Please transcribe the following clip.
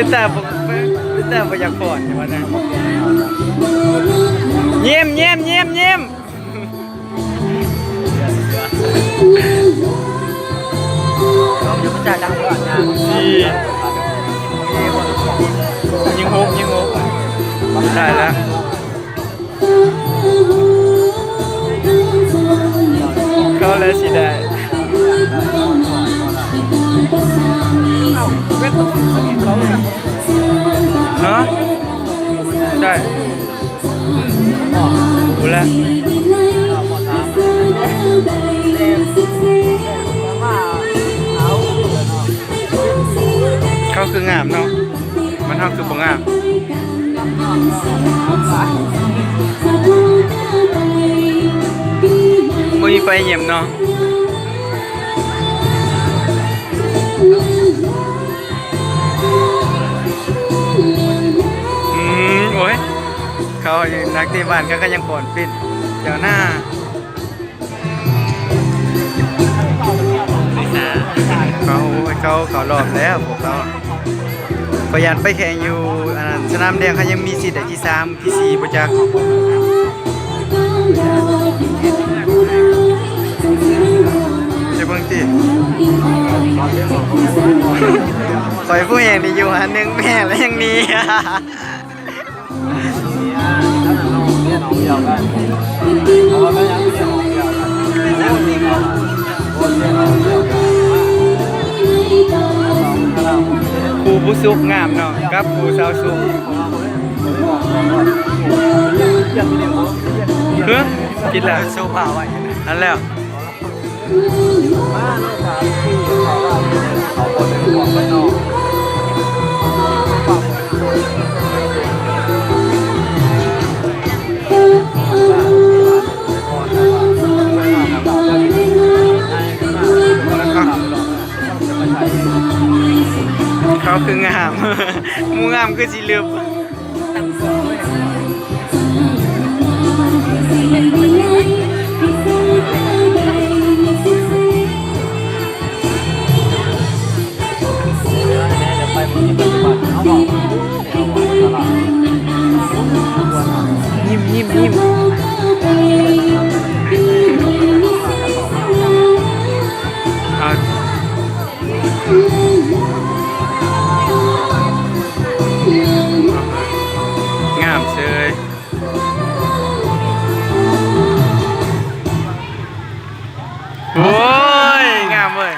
เป็นแต่บ่อยากก่อนใช่ไหมนะเยี่ยมเราอยู่จ่ายดังก่อนนะยิงหกได้แล้วเขาเลยสิได้เนาะได้ดูแลเขาคืองามเนาะมันทำคือบ่งามมีไฟเยี่ยมเนาะโอ้ยเขานักเตะบ้านก็ยังก่อนปิดเดี๋ยวหน้าเขารอบแล้วพวกเขาประหยัดไปแข่งอยู่สนามแดงเขายังมีสิทธิ์ที่3ที่4ประจักษ์จะเบิ่งติคอยผู้เองที่อยู่หาหนึ่งแม่แล้วยังนี้ครูผู้สุกงามเนาะกับครูสาวสุกเฮ้ยกินแล้วโซฟาไว้นั่นแล้วเขาคืองามมูงามคือสีเหลือบยิ้มงามเชยโอ้ยงามเว้ย